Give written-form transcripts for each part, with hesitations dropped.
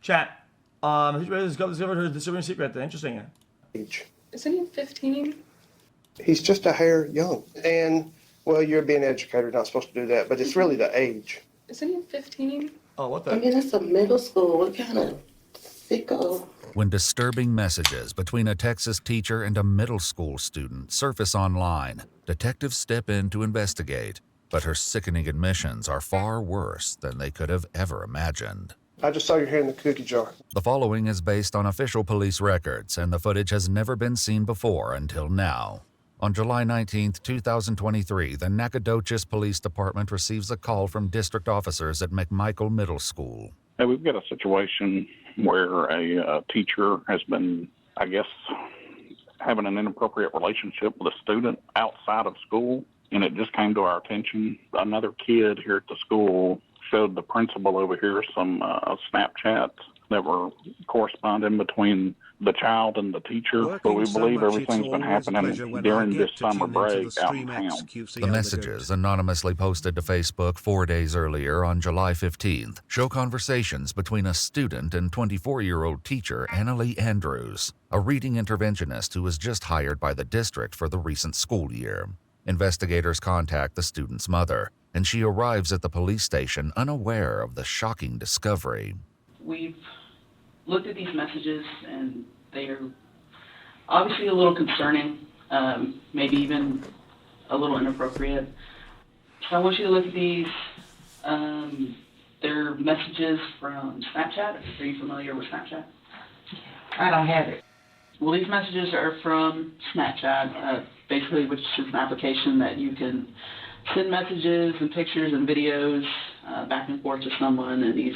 Chat. Who's discovered her disturbing secret? Interesting. Age. Isn't he 15? He's just a hair young. And, well, you're being an educator, not supposed to do that, but it's really the age. Isn't he 15? Oh, what the? I mean, it's a middle school. What kind of sicko? When disturbing messages between a Texas teacher and a middle school student surface online, detectives step in to investigate. But her sickening admissions are far worse than they could have ever imagined. I just saw your hand in the cookie jar. The following is based on official police records, and the footage has never been seen before until now. On July 19, 2023, the Nacogdoches Police Department receives a call from district officers at McMichael Middle School. Hey, we've got a situation where a teacher has been, I guess, having an inappropriate relationship with a student outside of school, and it just came to our attention. Another kid here at the school showed the principal over here some Snapchats that were corresponding between the child and the teacher, but we believe everything's been happening during this summer break out in town. The messages, anonymously posted to Facebook 4 days earlier on July 15th, show conversations between a student and 24-year-old teacher Annalie Andrews, a reading interventionist who was just hired by the district for the recent school year. Investigators contact the student's mother, and she arrives at the police station unaware of the shocking discovery. We've looked at these messages, and they are obviously a little concerning, maybe even a little inappropriate. So I want you to look at these. They're messages from Snapchat. Are you familiar with Snapchat? I don't have it. Well, these messages are from Snapchat, basically, which is an application that you can send messages and pictures and videos back and forth to someone, and these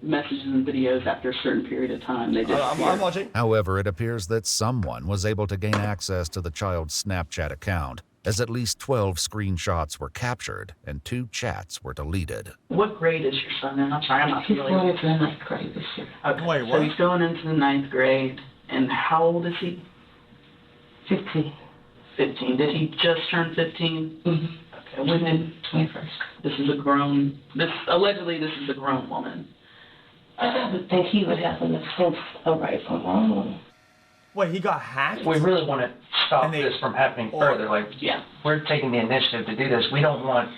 messages and videos, after a certain period of time, they disappear. I'm watching. However, it appears that someone was able to gain access to the child's Snapchat account, as at least 12 screenshots were captured and 2 chats were deleted. What grade is your son in? I'm sorry, I'm not He's familiar. going into the ninth grade this year. Okay, Wait, so what? he's going into the 9th grade, and how old is he? 15. 15. Did he just turn 15? Mm-hmm. Okay, when did, 21st. allegedly this is a grown woman. I would think he would have a sense of right from wrong. Wait, he got hacked? We really want to stop And they- this from happening further. Like, Yeah. we're taking the initiative to do this. We don't want,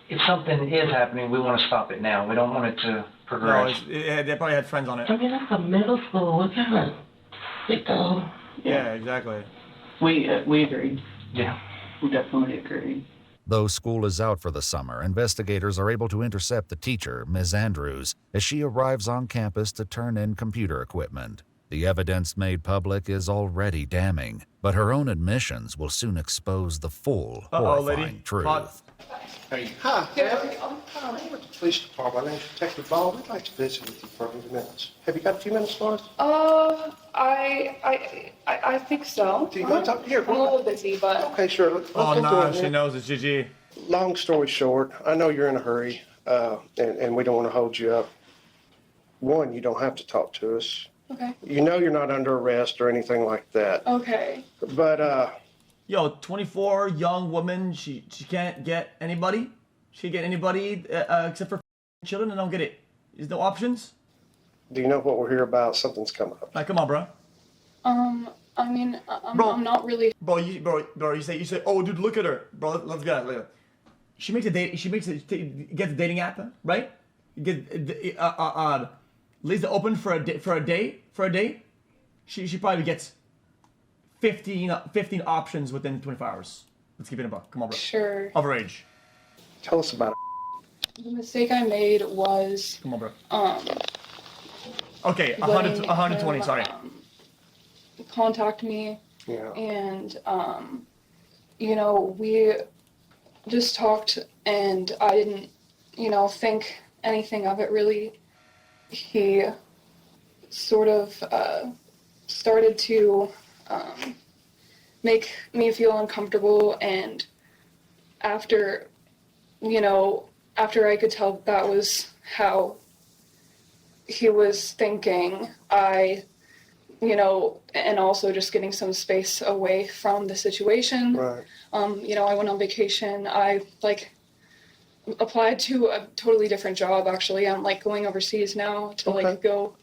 if something is happening, we want to stop it now. We don't want it to No, progress. they probably had friends on it. I mean, that's a middle school. What kind of sicko? Yeah, exactly. We agree. Yeah. We definitely agree. Though school is out for the summer, investigators are able to intercept the teacher, Ms. Andrews, as she arrives on campus to turn in computer equipment. The evidence made public is already damning, but her own admissions will soon expose the full, horrifying lady. truth. Hot. Hey. Hi, Harry. I'm with the police department. My name's Detective Ball. We'd like to visit with you for a few minutes. Have you got a few minutes for us? I think so. Do you want to talk? Here, I'm a little busy, but Okay, sure. Let's Oh, get no, to it, she man. knows it's GG. Long story short, I know you're in a hurry, and we don't want to hold you up. One, you don't have to talk to us. okay. You know you're not under arrest or anything like that. Okay. But, Yo, 24, young woman, she can't get anybody? She can't get anybody except for children and don't get it. There's no options? do you know what we're here about? Something's coming up. Like, come on, bro. I mean, Bro. I'm not really. Bro, you say, oh, dude, look at her. Bro, let's get it. She makes get the dating app, right? Leaves it open for a day. She probably gets 15 options within 24 hours. Let's keep it in a buck. Come on, bro. Sure. Overage. Tell us about it. The mistake I made was Come on, bro. Okay, letting 120, him, sorry. contact me, Yeah. and we just talked, and I didn't, think anything of it really. He sort of started to make me feel uncomfortable, and after I could tell that was how he was thinking, and also just getting some space away from the situation. Right. I went on vacation. I applied to a totally different job, actually. I'm like going overseas now to like go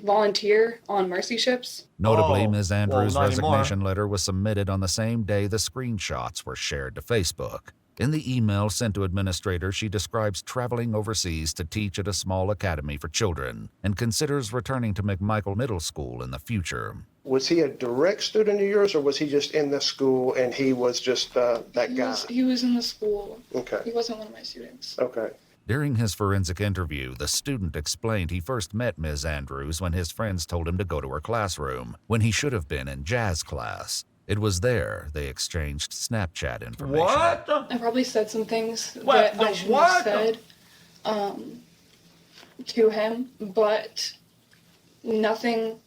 volunteer on mercy ships. Notably, Oh, Ms. well, Andrews' not anymore. resignation letter was submitted on the same day the screenshots were shared to Facebook. In the email sent to administrators, she describes traveling overseas to teach at a small academy for children and considers returning to McMichael Middle School in the future. Was he a direct student of yours, or was he just in the school and he was just that guy? He was in the school. Okay. He wasn't one of my students. Okay. During his forensic interview, the student explained he first met Ms. Andrews when his friends told him to go to her classroom, when he should have been in jazz class. It was there they exchanged Snapchat information. What? I probably said some things What? that I shouldn't have said to him, but nothing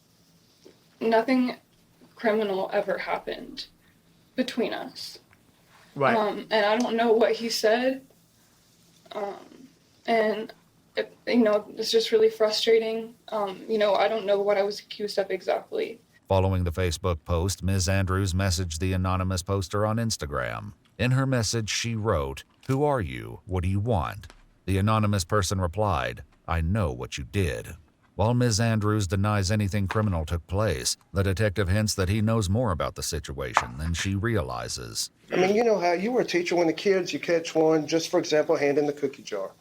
criminal ever happened between us. Right. And I don't know what he said. And it's just really frustrating. I don't know what I was accused of exactly. Following the Facebook post, Ms. Andrews messaged the anonymous poster on Instagram. In her message, she wrote, "Who are you? What do you want?" The anonymous person replied, "I know what you did." While Ms. Andrews denies anything criminal took place, the detective hints that he knows more about the situation than she realizes. I mean, you know how you were a teacher when the kids, you catch one, just for example, hand in the cookie jar.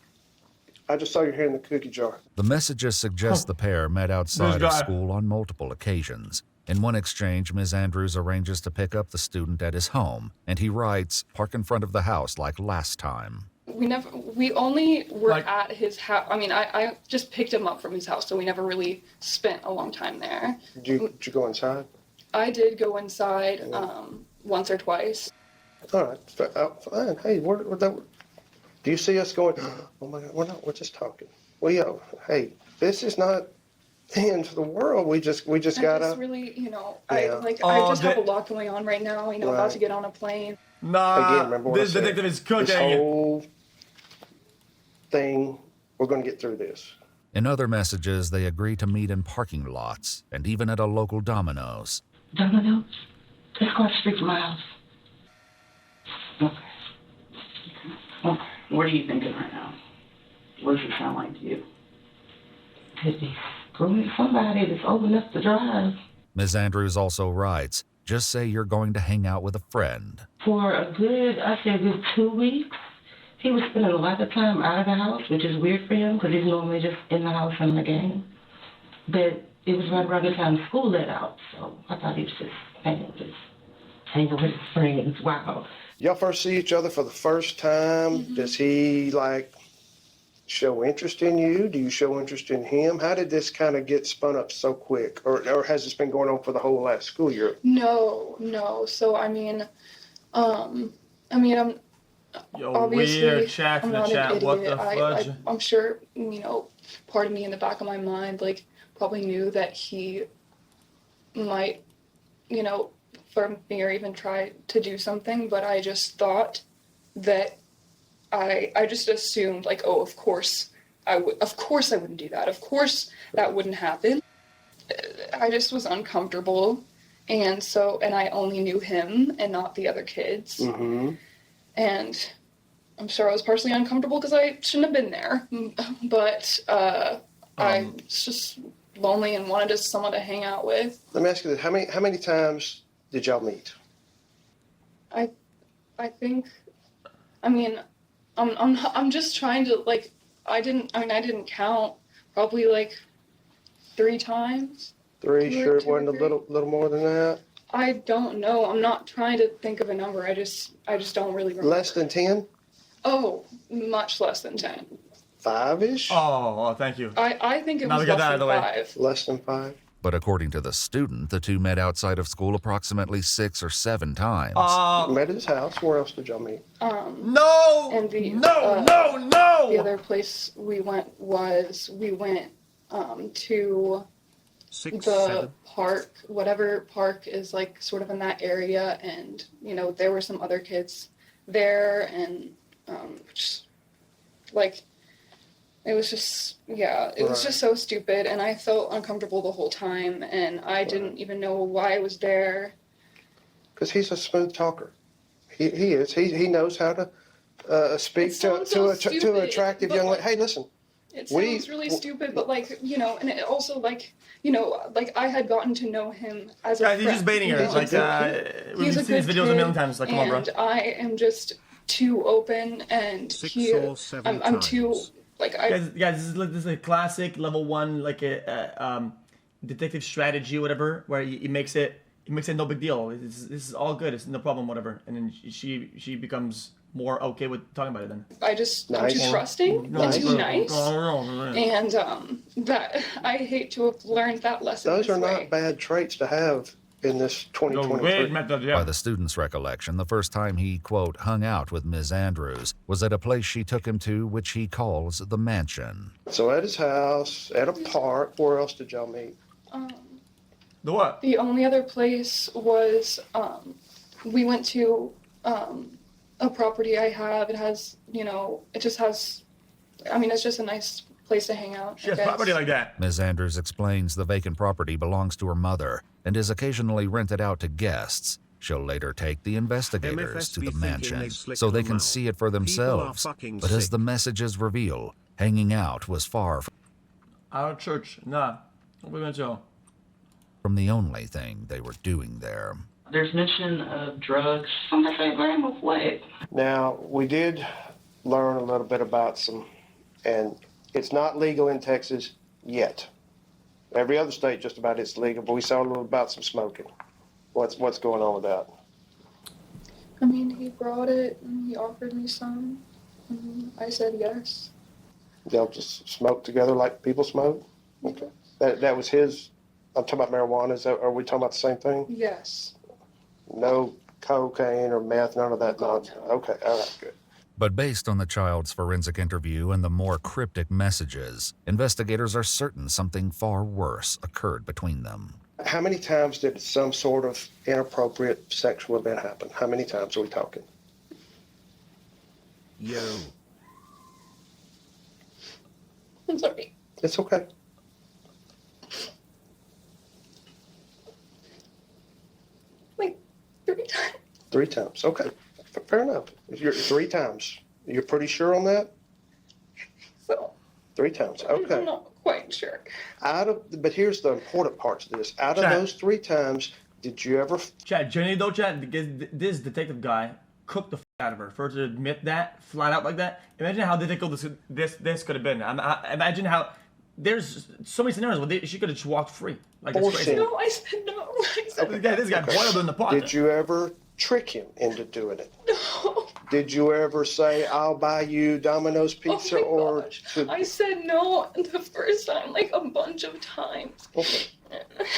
I just saw your hand in the cookie jar. The messages suggest the pair met outside of guy. school on multiple occasions. In one exchange, Ms. Andrews arranges to pick up the student at his home, and he writes, "Park in front of the house like last time." We only were Like- at his house. I mean, I just picked him up from his house, so we never really spent a long time there. Did you go inside? I did go inside once or twice. All right, fine. Hey, do you see us going, oh my God, we're just talking. Well, hey, this is not the end of the world. We just I gotta. just really, Yeah. I just have a lot going on right now. About Right. to get on a plane. Nah, Again, remember what I this said. detective is This cooking. whole thing, we're going to get through this. In other messages, they agree to meet in parking lots and even at a local Domino's. Domino's? It's across the street from my house. Okay. What are you thinking right now? What does it sound like to you? Could be screwing somebody that's old enough to drive. Ms. Andrews also writes, "Just say you're going to hang out with a friend." For a good 2 weeks, he was spending a lot of time out of the house, which is weird for him because he's normally just in the house in the game. But it was right around the time school let out, so I thought he was just hanging with his friends. Wow. Y'all first see each other for the first time. Mm-hmm. Does he show interest in you? Do you show interest in him? How did this kind of get spun up so quick? Or has this been going on for the whole last school year? No. So I'm Yo, obviously weird chat I'm in the not chat. an What idiot. the fudge? I'm sure part of me in the back of my mind probably knew that he might for me or even try to do something, but I just thought that I just assumed of course I wouldn't do that. Of course that wouldn't happen. I just was uncomfortable, and I only knew him and not the other kids. Mm-hmm. And I'm sure I was partially uncomfortable because I shouldn't have been there. But I was just lonely and wanted someone to hang out with. Let me ask you this: how many times did y'all meet? I think, I'm just trying to I didn't count. Probably 3 times. Three? Two or Sure, it two or wasn't a three. little more than that. I don't know. I'm not trying to think of a number. I just don't really remember. Less than 10? Oh, much less than 10. 5-ish? Oh, thank you. I think it Now was we got less that out than of the way. 5. Less than 5? But according to the student, the two met outside of school approximately 6 or 7 times. Met at his house. Where else did y'all meet? No! And the no! The other place we went to 6, the 7. park, whatever park is sort of in that area, and there were some other kids there, and it was just it was just so stupid, and I felt uncomfortable the whole time, and I didn't even know why I was there. Because he's a smooth talker. He is. He knows how to speak It to sounds so an stupid, attractive but, young lady. like, Hey, listen. It We- sounds really stupid, but like, you know, and it also like, you know, like I had gotten to know him as a Guys, friend. he's just baiting her. you know, Like, and we've he's a seen his good videos a million kid, times. Like, come on, bro. and I am just too open, and I'm too like Guys, this is a classic level 1, like a detective strategy, whatever, where he makes it no big deal. This is all good. It's no problem, whatever. And then she becomes more okay with talking about it. Then I'm Nice. too trusting and too nice, No. and that I hate to have learned that lesson. Those this are way. not bad traits to have in this The weird 2023. method, By yeah. the student's recollection, the first time he, quote, hung out with Ms. Andrews was at a place she took him to, which he calls the mansion. So at his house, at a park, where else did y'all meet? The what? The only other place was we went to a property I have. It has, you know, it just has, I mean, it's just a nice place to hang out. She I has guess. property like that. Ms. Andrews explains the vacant property belongs to her mother and is occasionally rented out to guests. She'll later take the investigators to the mansion so they can see it for themselves. But as the messages reveal, hanging out was far Out of church, nah. What we gonna do? from the only thing they were doing there. There's mention of drugs. I'm gonna say, blame of what? Now, we did learn a little bit about some, and it's not legal in Texas yet. Every other state just about it's legal, but we saw a little about some smoking. What's going on with that? I mean, he brought it and he offered me some. And I said yes. Y'all just smoke together like people smoke? Okay. That was his, I'm talking about marijuana, are we talking about the same thing? Yes. No cocaine or meth, none of that nonsense? Okay, all right, good. But based on the child's forensic interview and the more cryptic messages, investigators are certain something far worse occurred between them. How many times did some sort of inappropriate sexual event happen? How many times are we talking? Yo. I'm sorry. It's okay. Like 3 times. 3 times, okay. Fair enough. If you're 3 times, you're pretty sure on that? So 3 times, I'm okay. not quite sure. But here's the important parts of this. Out of Chad. those 3 times, did you ever? Chad, genuinely though, Chad, because this detective guy cooked the out of her. For her to admit that flat out like that, imagine how difficult this could have been. Imagine how there's so many scenarios where she could have just walked free. Like it's crazy. Bullshit. No, I said no. I said This guy boiled in the pot. Did you ever trick him into doing it? no. Did you ever say, "I'll buy you Domino's pizza," Oh my or? gosh. To, I said no the first time, like a bunch of times. okay.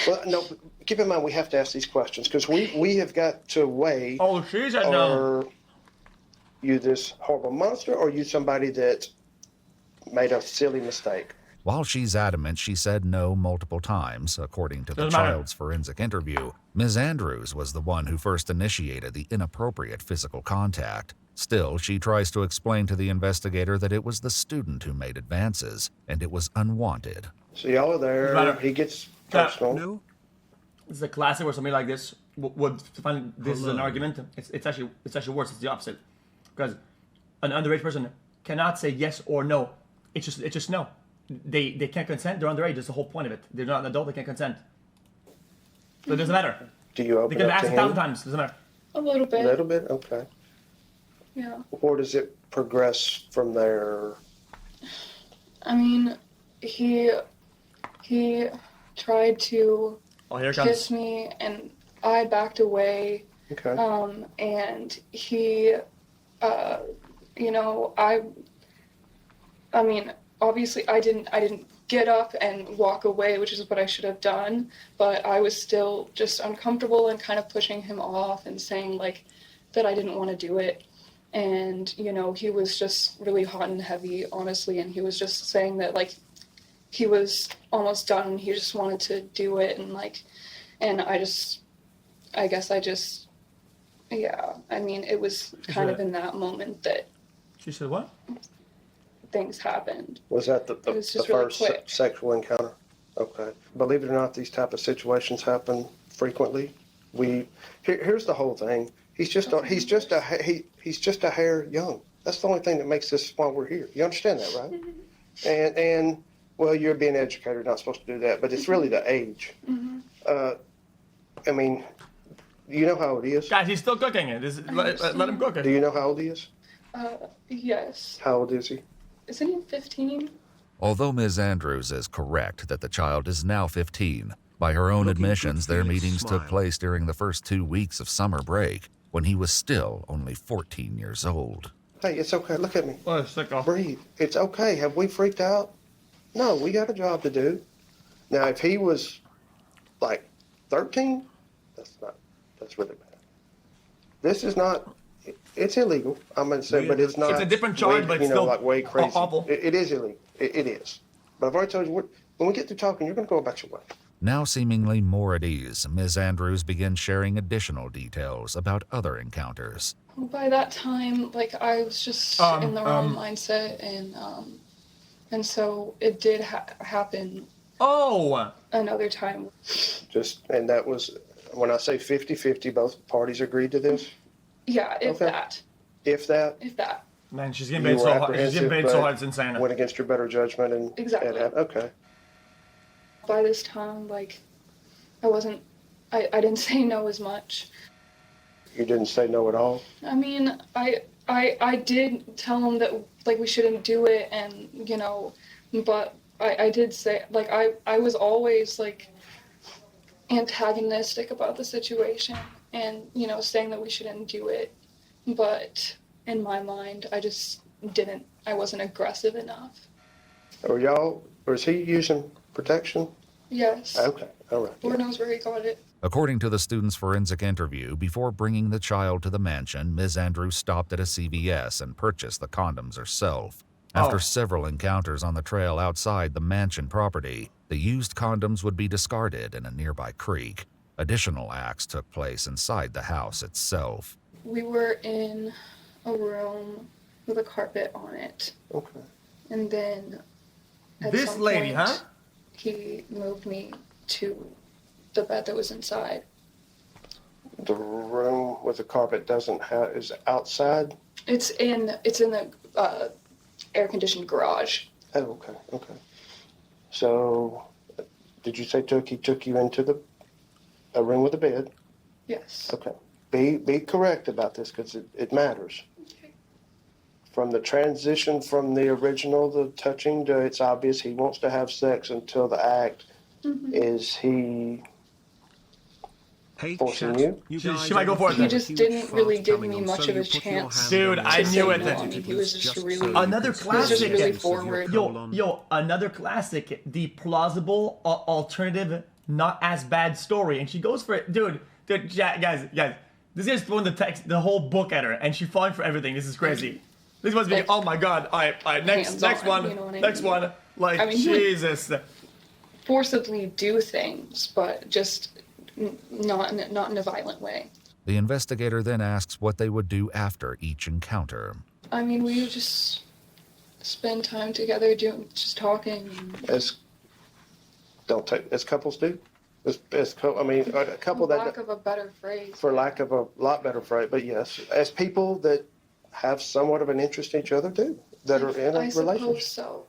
Well, no. Keep in mind, we have to ask these questions because we have got to weigh. Oh, she said no. Are you this horrible monster, or are you somebody that made a silly mistake? While she's adamant she said no multiple times, according to the Doesn't matter. child's forensic interview, Ms. Andrews was the one who first initiated the inappropriate physical contact. Still, she tries to explain to the investigator that it was the student who made advances, and it was unwanted. So y'all are there. Matter. He gets Yeah. personal. No? This is a classic where somebody like this would find this is an Hello. argument. It's actually worse. It's the opposite, because an underage person cannot say yes or no. It's just no. They can't consent. They're underage. That's the whole point of it. They're not an adult. They can't consent. So it doesn't matter. Do you They open can up ask to 1,000 him? times. Doesn't matter. A little A bit. little bit. Okay. Yeah. Or does it progress from there? I mean, he tried to Oh, here it kiss comes. me, and I backed away. Okay. And he, you know, I mean, obviously I didn't get up and walk away, which is what I should have done, but I was still just uncomfortable and kind of pushing him off and saying like that I didn't want to do it. And, you know, he was just really hot and heavy, honestly, and he was just saying that like he was almost done and he just wanted to do it, and like, and I guess I just, yeah, I mean, it was kind of in that moment that She said what? things happened. Was that the It was just the really first quick. sexual encounter? Okay. Believe it or not, these type of situations happen frequently. Here's the whole thing. He's just a hair young. That's the only thing that makes this why we're here. You understand that, right? And well, you're being an educator, not supposed to do that, but it's really the age. I mean, you know how old he is? Guys, he's still cooking it. Let him cook Do it. you know how old he is? Yes. How old is he? Isn't he 15? Although Ms. Andrews is correct that the child is now 15, by her own admissions, their meetings took place during the first 2 weeks of summer break, when he was still only 14 years old. Hey, it's okay. Look at me. Oh, sicko. Breathe. It's okay. Have we freaked out? No, we got a job to do. Now, if he was like 13, that's really bad. This is not, it's illegal. I'm going to say, but it's not. It's a different charge, but it's still like way crazy. awful. It is illegal. It is. But I've already told you, when we get through talking, you're going to go about your way. Now seemingly more at ease, Ms. Andrews begins sharing additional details about other encounters. By that time, like, I was just in the wrong mindset, and so it did happen Oh! another time. And that was, when I say 50-50, both parties agreed to this? Yeah, if Okay. that. If that? If that. Man, she's getting You paid were so hard. She's getting paid apprehensive, so but hard, it's insane. Went against your better judgment and Exactly. Okay. By this time, like, I didn't say no as much. You didn't say no at all? I mean, I did tell him that, like, we shouldn't do it, and, you know, but I did say, like, I was always, like, antagonistic about the situation and, you know, saying that we shouldn't do it. But in my mind, I wasn't aggressive enough. Or is he using protection? Yes. Okay, all right. Lord knows where he got it. According to the student's forensic interview, before bringing the child to the mansion, Ms. Andrews stopped at a CVS and purchased the condoms herself. After several encounters on the trail outside the mansion property, the used condoms would be discarded in a nearby creek. Additional acts took place inside the house itself. We were in a room with a carpet on it. Okay. And then at This some lady, point, huh? He moved me to the bed that was inside. The room with the carpet is outside? It's in the air-conditioned garage. Oh, okay. So, did you say he took you into a room with a bed? Yes. Okay. Be correct about this because it matters. Okay. From the transition from the original, the touching, to it's obvious he wants to have sex until the act. Mm-hmm. Is he forcing you? She might go for it He then. just didn't really give me much of a chance. Dude, I to knew say it no. then. I mean, he was just really, Another classic. really forward. Yo, another classic. The plausible alternative, not as bad story, and she goes for it, dude. Guys, this guy's throwing the whole book at her, and she's falling for everything. This is crazy. This must be. Like, Oh my god! All right. Next hands-on, one. you know what I Next mean? one. Like I mean, he would- Jesus. forcibly do things, but just not in a violent way. The investigator then asks what they would do after each encounter. I mean, we would just spend time together, just talking. As couples do? A couple For that, lack of a better phrase. for lack of a lot better phrase, but yes, as people that have somewhat of an interest in each other do, that are in a I relationship. suppose so.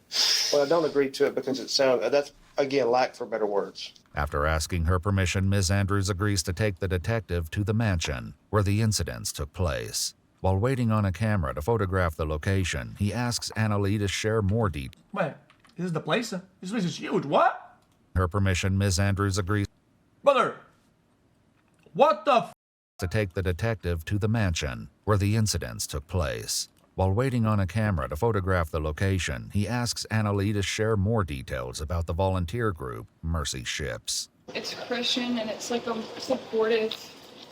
Well, I don't agree to it because that's, again, lack for better words. After asking her permission, Ms. Andrews agrees to take the detective to the mansion where the incidents took place. While waiting on a camera to photograph the location, he asks Annalee to share more details. Wait, this is the place? This place is huge. What? Her permission, Ms. Andrews agrees Brother, what the f? to take the detective to the mansion where the incidents took place. While waiting on a camera to photograph the location, he asks Annalee to share more details about the volunteer group, Mercy Ships. It's Christian and it's like a supportive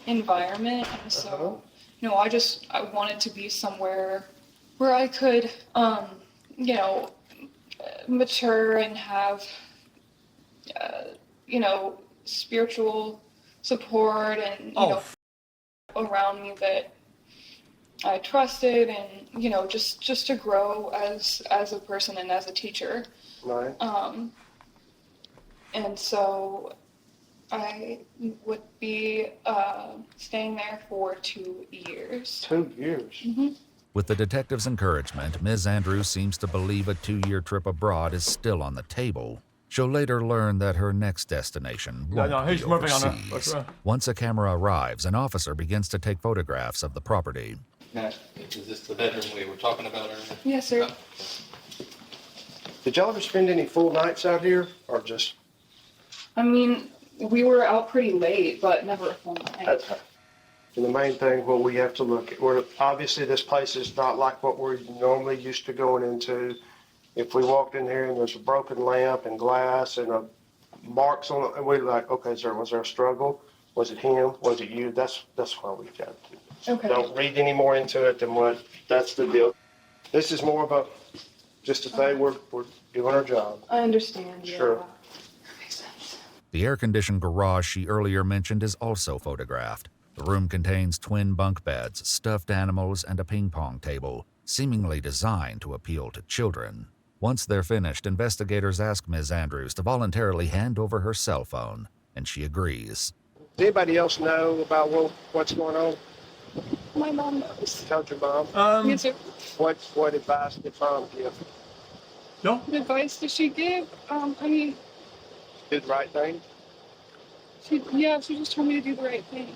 environment, and so I wanted to be somewhere where I could mature and have spiritual support and around me that I trusted, and just to grow as a person and as a teacher. Right. And so I would be staying there for 2 years. 2 years. Mm-hmm. With the detective's encouragement, Ms. Andrews seems to believe a 2-year trip abroad is still on the table. She'll later learn that her next destination won't be he's moving on her. overseas. Once a camera arrives, an officer begins to take photographs of the property. Now, is this the bedroom we were talking about earlier? Yes, sir. Did y'all ever spend any full nights out here, or just? I mean, we were out pretty late, but never a full night. And the main thing, what we have to look at, obviously this place is not like what we're normally used to going into. If we walked in here and there's a broken lamp and glass and marks on it, and we're like, okay, was there a struggle? Was it him? Was it you? That's why we got to. Okay. Don't read any more into it than what, that's the deal. This is more of just a thing, we're doing our job. I understand. Yeah. Sure. That makes sense. The air-conditioned garage she earlier mentioned is also photographed. The room contains twin bunk beds, stuffed animals, and a ping-pong table, seemingly designed to appeal to children. Once they're finished, investigators ask Ms. Andrews to voluntarily hand over her cell phone, and she agrees. Does anybody else know about what's going on? My mom knows. Tell your mom. Yes, sir. What advice did mom give? No? What advice did she give? I mean, Did the right thing? she just told me to do the right thing.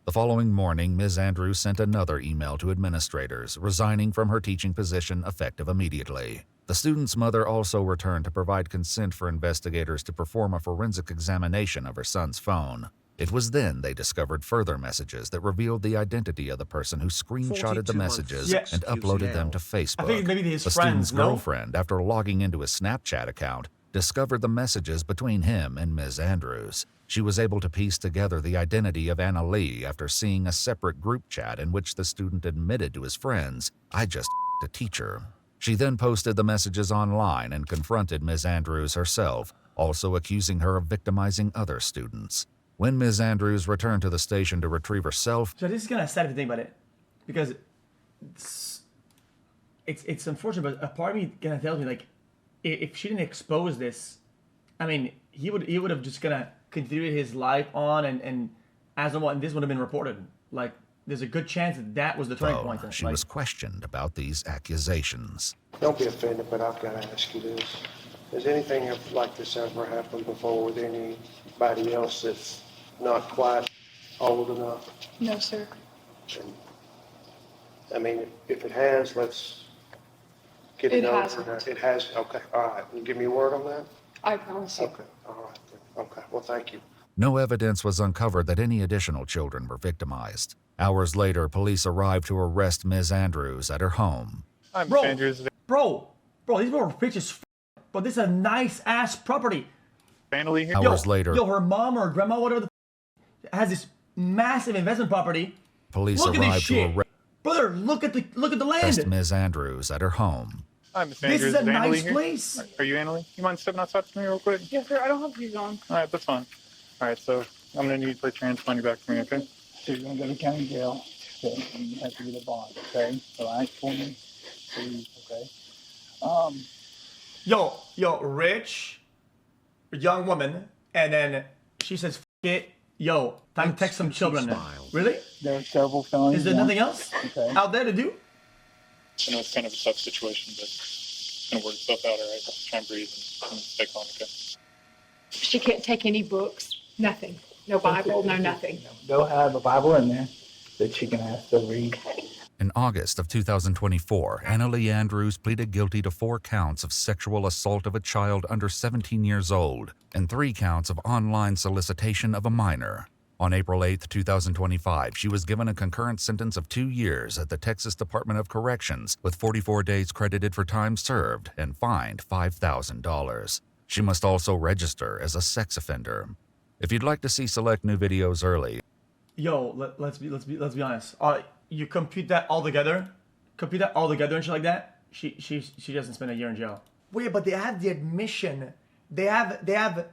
The following morning, Ms. Andrews sent another email to administrators, resigning from her teaching position effective immediately. The student's mother also returned to provide consent for investigators to perform a forensic examination of her son's phone. It was then they discovered further messages that revealed the identity of the person who screenshotted the messages and uploaded them to Facebook. I think maybe his the friends, student's no? girlfriend, after logging into his Snapchat account, discovered the messages between him and Ms. Andrews. She was able to piece together the identity of Anna Lee after seeing a separate group chat in which the student admitted to his friends, "I just a teacher." She then posted the messages online and confronted Ms. Andrews herself, also accusing her of victimizing other students. When Ms. Andrews returned to the station to retrieve her cell phone, So this is kind of sad if you think about it, because it's unfortunate, but a part of me kind of tells me, like, if she didn't expose this, I mean, he would have just gonna continued his life on, and as of and this would have been reported. Like, there's a good chance that was the turning point. she was questioned about these accusations. Don't be offended, but I've got to ask you this. Has anything like this ever happened before with anybody else that's not quite old enough? No, sir. And, I mean, if it has, let's get it It over. hasn't. It has. Okay. All right. Can you give me a word on that? I promise you. Okay. All right. Okay. Well, thank you. No evidence was uncovered that any additional children were victimized. Hours later, police arrived to arrest Ms. Andrews at her home. Bro, these were pictures. But this is a nice ass property. Family here. Hours later, her mom or grandma, whatever has this massive investment property. police Look at this arrived to shit. arrest Brother, look at the land. Ms. Andrews at her home. Hi, Miss This Andrews. is a Annalie nice here? place. Are you Annalie? You mind stepping outside for me real quick? Yes, sir. I don't have these on. All right, that's fine. All right, so I'm gonna need you to put your hands behind your back for me, okay? So you're gonna go to county jail, okay, and you have to get a bond, okay? So ask for me, please, okay? Yo, rich, young woman, and then she says, "F it, yo, time to text some children." Really? There are several felonies. Is there nothing else Okay. out there to do? I know it's kind of a tough situation, but it's gonna work itself out, all right? Try and breathe and stay calm, okay? She can't take any books, nothing. No Bible, no nothing. They'll have a Bible in there that she can ask to read. In August of 2024, Anna Lee Andrews pleaded guilty to 4 counts of sexual assault of a child under 17 years old and 3 counts of online solicitation of a minor. On April 8, 2025, she was given a concurrent sentence of 2 years at the Texas Department of Corrections, with 44 days credited for time served and fined $5,000. She must also register as a sex offender. If you'd like to see select new videos early, Yo, let's be honest. You compute that all together, and shit like that. She doesn't spend a year in jail. Wait, but they have the admission. They have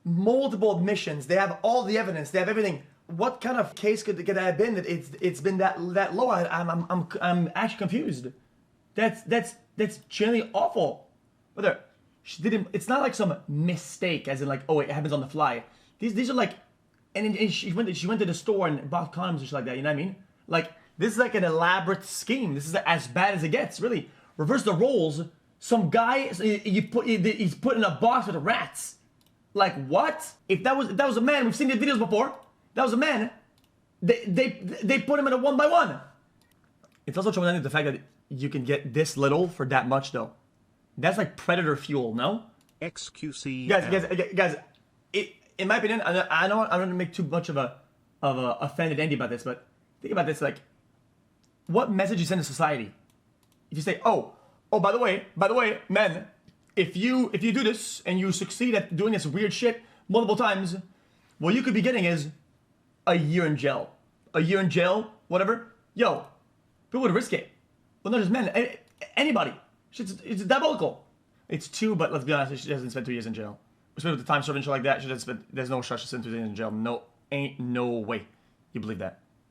multiple admissions. They have all the evidence. They have everything. What kind of case could that have been that it's been that low? I'm actually confused. That's genuinely awful. Whether she didn't, it's not like some mistake, as in like, oh, it happens on the fly. These are like, and she went to the store and bought condoms and shit like that. You know what I mean? Like, This is like an elaborate scheme. This is as bad as it gets, really. Reverse the roles. Some guy, he's put in a box with rats. Like what? If that was a man, we've seen the videos before. That was a man. They put him in a 1x1. It's also traumatic the fact that you can get this little for that much though. That's like predator fuel, no? XQC. Guys. In my opinion, I don't want to make too much of a offended Andy about this, but think about this: like, what message you send to society? If you say, oh, by the way, men, if you do this and you succeed at doing this weird shit multiple times, what you could be getting is a year in jail, whatever. Yo, people would risk it. Well, not just men, anybody. It's diabolical. It's 2, but let's be honest, she hasn't spent 2 years in jail. Especially with the time served and shit like that, there's no shot she spent 2 years in jail. No, ain't no way you believe that.